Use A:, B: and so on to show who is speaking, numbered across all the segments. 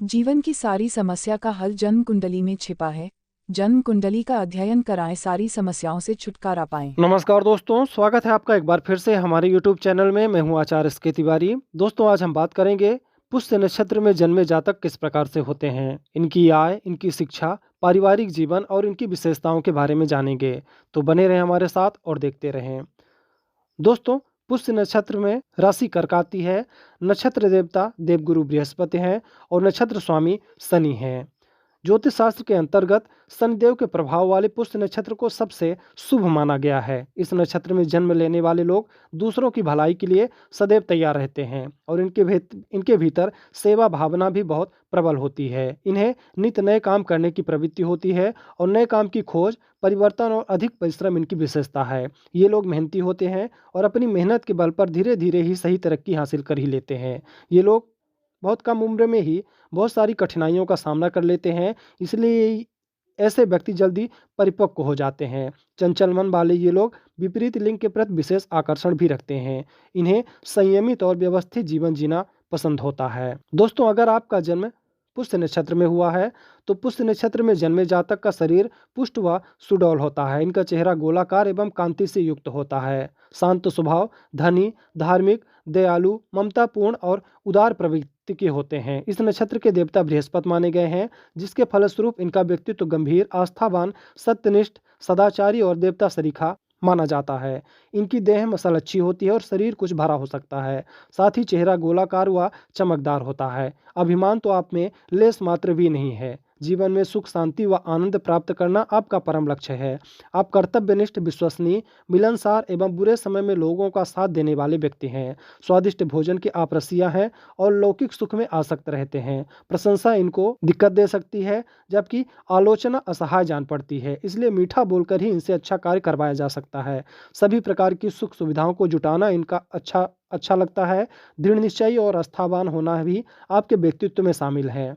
A: जीवन की सारी समस्या का हल जन्म कुंडली में छिपा है। जन्म कुंडली का अध्ययन कराएं, सारी समस्याओं से छुटकारा पाएं।
B: नमस्कार दोस्तों, स्वागत है आपका एक बार फिर से हमारे YouTube चैनल में। मैं हूं आचार्य एस.के. तिवारी। दोस्तों, आज हम बात करेंगे पुष्य नक्षत्र में जन्मे जातक किस प्रकार से होते हैं, इनकी आय, इनकी शिक्षा, पारिवारिक जीवन और इनकी विशेषताओं के बारे में जानेंगे। तो बने रहें हमारे साथ और देखते रहें। दोस्तों, पुष्य नक्षत्र में राशि कर्क आती है। नक्षत्र देवता देवगुरु बृहस्पति हैं और नक्षत्र स्वामी शनि हैं। ज्योतिष शास्त्र के अंतर्गत शनिदेव के प्रभाव वाले पुष्य नक्षत्र को सबसे शुभ माना गया है। इस नक्षत्र में जन्म लेने वाले लोग दूसरों की भलाई के लिए सदैव तैयार रहते हैं और इनके भीतर सेवा भावना भी बहुत प्रबल होती है। इन्हें नित नए काम करने की प्रवृत्ति होती है और नए काम की खोज, परिवर्तन और अधिक परिश्रम इनकी विशेषता है। ये लोग मेहनती होते हैं और अपनी मेहनत के बल पर धीरे धीरे ही सही तरक्की हासिल कर ही लेते हैं। ये लोग बहुत कम उम्र में ही बहुत सारी कठिनाइयों का सामना कर लेते हैं, इसलिए ऐसे व्यक्ति जल्दी परिपक्व हो जाते हैं। चंचल मन वाले ये लोग विपरीत लिंग के प्रति विशेष आकर्षण भी रखते हैं। इन्हें संयमित और व्यवस्थित जीवन जीना पसंद होता है। दोस्तों, अगर आपका जन्म पुष्य नक्षत्र में हुआ है तो पुष्य नक्षत्र में जन्मे जातक का शरीर पुष्ट व सुडौल होता है। इनका चेहरा गोलाकार एवं कांति से युक्त होता है। शांत स्वभाव, धनी, धार्मिक, दयालु, ममतापूर्ण और उदार प्रवृत्ति के होते हैं। इस नक्षत्र के देवता बृहस्पति माने गए हैं, जिसके फलस्वरूप इनका व्यक्तित्व गंभीर, आस्थावान, सत्यनिष्ठ, सदाचारी और देवता सरीखा माना जाता है। इनकी देह मसल अच्छी होती है और शरीर कुछ भरा हो सकता है। साथ ही चेहरा गोलाकार व चमकदार होता है। अभिमान तो आप में लेस मात्र भी नहीं है। जीवन में सुख, शांति व आनंद प्राप्त करना आपका परम लक्ष्य है। आप कर्तव्यनिष्ठ, विश्वसनीय, मिलनसार एवं बुरे समय में लोगों का साथ देने वाले व्यक्ति हैं। स्वादिष्ट भोजन के आप रसिया हैं और लौकिक सुख में आसक्त रहते हैं। प्रशंसा इनको दिक्कत दे सकती है, जबकि आलोचना असहाय जान पड़ती है। इसलिए मीठा बोलकर ही इनसे अच्छा कार्य करवाया जा सकता है। सभी प्रकार की सुख सुविधाओं को जुटाना इनका अच्छा लगता है। दृढ़ निश्चयी और आस्थावान होना भी आपके व्यक्तित्व में शामिल है।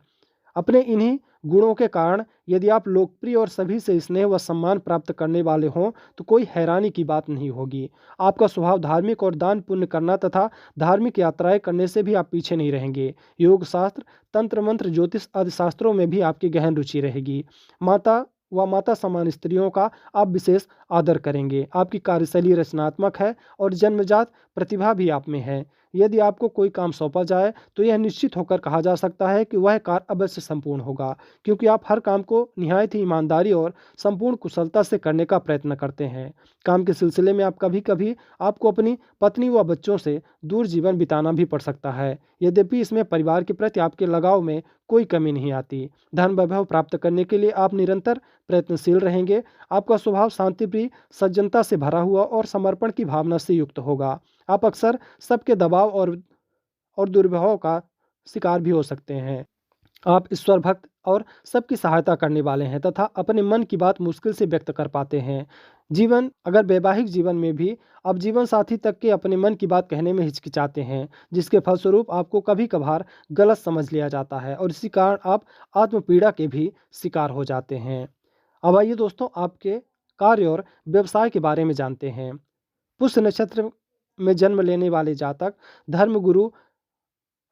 B: अपने इन्हीं गुणों के कारण यदि आप लोकप्रिय और सभी से स्नेह व सम्मान प्राप्त करने वाले हों तो कोई हैरानी की बात नहीं होगी। आपका स्वभाव धार्मिक और दान पुण्य करना तथा धार्मिक यात्राएं करने से भी आप पीछे नहीं रहेंगे। योग शास्त्र, तंत्र मंत्र, ज्योतिष आदि शास्त्रों में भी आपकी गहन रुचि रहेगी। माता समान स्त्रियों का आप विशेष आदर करेंगे। आपकी कार्यशैली रचनात्मक है और जन्मजात प्रतिभा भी आप में है। यदि आपको कोई काम सौंपा जाए तो यह निश्चित होकर कहा जा सकता है कि वह कार्य अवश्य संपूर्ण होगा, क्योंकि आप हर काम को निहायत ही ईमानदारी और संपूर्ण कुशलता से करने का प्रयत्न करते हैं। काम के सिलसिले में आप कभी कभी आपको अपनी पत्नी व बच्चों से दूर जीवन बिताना भी पड़ सकता है। यद्यपि इसमें परिवार के प्रति आपके लगाव में कोई कमी नहीं आती। धन वैभव प्राप्त करने के लिए आप निरंतर प्रयत्नशील रहेंगे। आपका स्वभाव शांतिप्रिय, सज्जनता से भरा हुआ और समर्पण की भावना से युक्त होगा। आप अक्सर सबके दबाव और दुर्व्यवहार का शिकार भी हो सकते हैं। आप ईश्वर भक्त और सबकी सहायता करने वाले हैं तथा अपने मन की बात मुश्किल से व्यक्त कर पाते हैं। वैवाहिक जीवन में भी आप जीवन साथी तक के अपने मन की बात कहने में हिचकिचाते हैं, जिसके फलस्वरूप आपको कभी कभार गलत समझ लिया जाता है और इसी कारण आप आत्मपीड़ा के भी शिकार हो जाते हैं। अब आइए दोस्तों, आपके कार्य और व्यवसाय के बारे में जानते हैं। पुष्य नक्षत्र में जन्म लेने वाले जातक धर्मगुरु,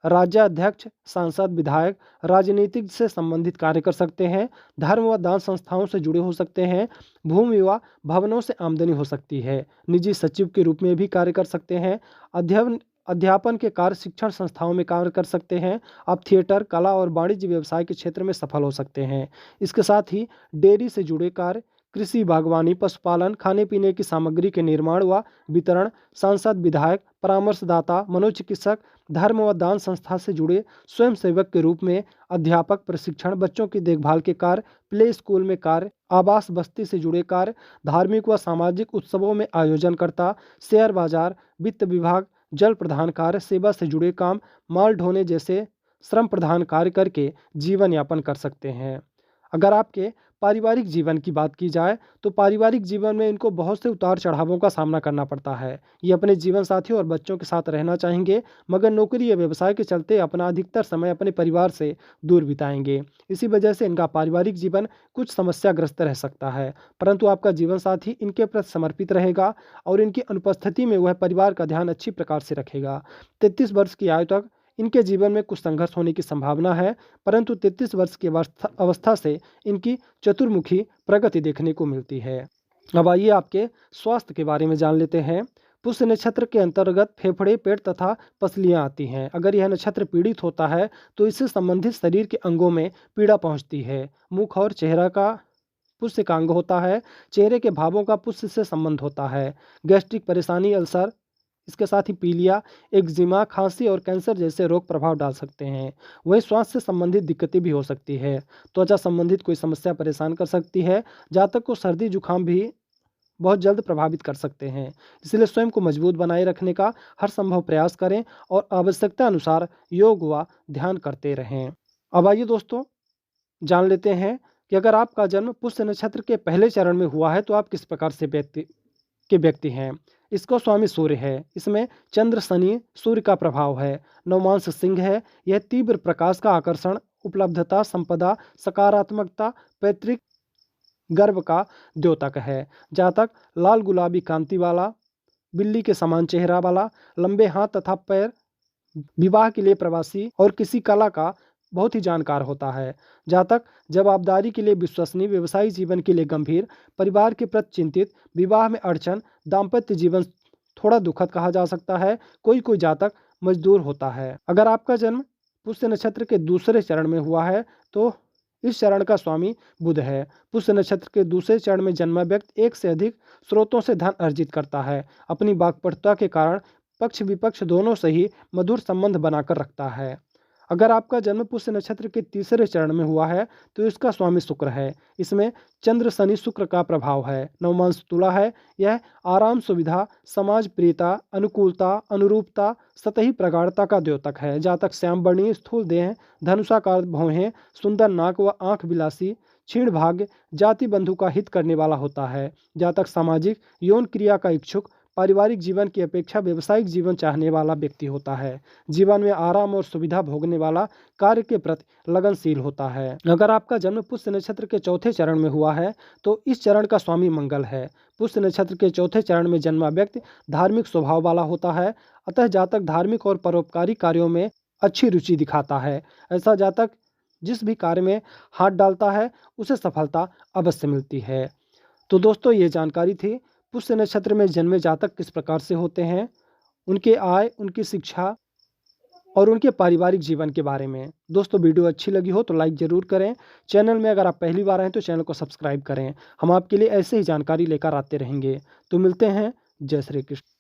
B: राज्याध्यक्ष, सांसद, विधायक, राजनीतिक से संबंधित कार्य कर सकते हैं। धर्म व दान संस्थाओं से जुड़े हो सकते हैं। भूमि व भवनों से आमदनी हो सकती है। निजी सचिव के रूप में भी कार्य कर सकते हैं। अध्यापन के कार्य, शिक्षण संस्थाओं में कार्य कर सकते हैं। आप थिएटर, कला और वाणिज्य व्यवसाय के क्षेत्र में सफल हो सकते हैं। इसके साथ ही डेयरी से जुड़े कार्य, कृषि, बागवानी, पशुपालन, खाने पीने की सामग्री के निर्माण व वितरण, सांसद, विधायक, परामर्शदाता, मनोचिकित्सक, धर्म व दान संस्था से जुड़े स्वयं सेवक के रूप में अध्यापक, प्रशिक्षण, बच्चों की देखभाल के कार्य, प्ले स्कूल में कार्य, आवास बस्ती से जुड़े कार्य, धार्मिक व सामाजिक उत्सवों में आयोजनकर्ता, शेयर बाजार, वित्त विभाग, जल प्रदान कार्य, सेवा से जुड़े काम, माल ढोने जैसे श्रम प्रदान कार्य करके जीवन यापन कर सकते हैं। अगर आपके पारिवारिक जीवन की बात की जाए तो पारिवारिक जीवन में इनको बहुत से उतार चढ़ावों का सामना करना पड़ता है। ये अपने जीवन साथियों और बच्चों के साथ रहना चाहेंगे, मगर नौकरी या व्यवसाय के चलते अपना अधिकतर समय अपने परिवार से दूर बिताएंगे। इसी वजह से इनका पारिवारिक जीवन कुछ समस्याग्रस्त रह सकता है, परंतु आपका जीवन साथी इनके प्रति समर्पित रहेगा और इनकी अनुपस्थिति में वह परिवार का ध्यान अच्छी प्रकार से रखेगा। 33 वर्ष की आयु तक इनके जीवन में कुछ संघर्ष होने की संभावना है, परंतु 33 वर्ष की अवस्था से इनकी चतुर्मुखी प्रगति देखने को मिलती है। अब आइए आपके स्वास्थ्य के बारे में जान लेते हैं। पुष्य नक्षत्र के अंतर्गत फेफड़े, पेट तथा पसलियां आती हैं। अगर यह नक्षत्र पीड़ित होता है तो इससे संबंधित शरीर के अंगों में पीड़ा पहुंचती है। मुख और चेहरा का पुष्य का अंग होता है। चेहरे के भावों का पुष्य से संबंध होता है। गैस्ट्रिक परेशानी, अल्सर, इसके साथ ही पीलिया, एक्जिमा, खांसी और कैंसर जैसे रोग प्रभाव डाल सकते हैं। वहीं स्वास्थ्य से संबंधित दिक्कतें भी हो सकती है। त्वचा संबंधित कोई समस्या परेशान कर सकती है। जातक को सर्दी जुकाम भी बहुत जल्द प्रभावित कर सकते हैं। इसलिए स्वयं को मजबूत बनाए रखने का हर संभव प्रयास करें और आवश्यकता अनुसार योग व ध्यान करते रहें। अब आइए दोस्तों जान लेते हैं कि अगर आपका जन्म पुष्य नक्षत्र के पहले चरण में हुआ है तो आप किस प्रकार से व्यक्ति हैं। इसको स्वामी सूर्य है। इसमें चंद्र, शनि, सूर्य का प्रभाव है। नवमांश सिंह है। यह तीव्र प्रकाश का आकर्षण, उपलब्धता, संपदा, सकारात्मकता, पैतृक गर्भ का द्योतक है। जातक लाल गुलाबी कांति वाला, बिल्ली के समान चेहरा वाला, लंबे हाथ तथा पैर, विवाह के लिए प्रवासी और किसी कला का बहुत ही जानकार होता है। जातक जवाबदारी के लिए विश्वसनीय, व्यवसायिक जीवन के लिए गंभीर, परिवार के प्रति चिंतित, विवाह में अड़चन, दाम्पत्य जीवन थोड़ा दुखद कहा जा सकता है। कोई कोई जातक मजदूर होता है। अगर आपका जन्म पुष्य नक्षत्र के दूसरे चरण में हुआ है तो इस चरण का स्वामी बुध है। पुष्य नक्षत्र के दूसरे चरण में जन्मा व्यक्ति एक से अधिक स्रोतों से धन अर्जित करता है। अपनी वाक्पटुता के कारण पक्ष विपक्ष दोनों से ही मधुर संबंध बनाकर रखता है। अगर आपका जन्म पुष्य नक्षत्र के तीसरे चरण में हुआ है तो इसका स्वामी शुक्र है। इसमें चंद्र, शनि, शुक्र का प्रभाव है। नवमांश तुला है। यह आराम, सुविधा, समाज प्रियता, अनुकूलता, अनुरूपता, सतही प्रगाढ़ता का द्योतक है। जातक श्याम वर्णीय, स्थूल देह, धनुषाकार भौहें, सुंदर नाक व आंख विलासी, क्षीण भाग्य, जाति बंधु का हित करने वाला होता है। जातक सामाजिक, यौन क्रिया का इच्छुक, पारिवारिक जीवन की अपेक्षा व्यवसायिक जीवन चाहने वाला व्यक्ति होता है। जीवन में आराम और सुविधा भोगने वाला, कार्य के प्रति लगनशील होता है। अगर आपका जन्म पुष्य नक्षत्र के चौथे चरण में हुआ है तो इस चरण का स्वामी मंगल है। पुष्य नक्षत्र के चौथे चरण में जन्मा व्यक्ति धार्मिक स्वभाव वाला होता है। अतः जातक धार्मिक और परोपकारी कार्यों में अच्छी रुचि दिखाता है। ऐसा जातक जिस भी कार्य में हाथ डालता है उसे सफलता अवश्य मिलती है। तो दोस्तों ये जानकारी थी पुष्य नक्षत्र में जन्मे जातक किस प्रकार से होते हैं, उनके आय, उनकी शिक्षा और उनके पारिवारिक जीवन के बारे में। दोस्तों वीडियो अच्छी लगी हो तो लाइक ज़रूर करें। चैनल में अगर आप पहली बार आए तो चैनल को सब्सक्राइब करें। हम आपके लिए ऐसे ही जानकारी लेकर आते रहेंगे। तो मिलते हैं। जय श्री कृष्ण।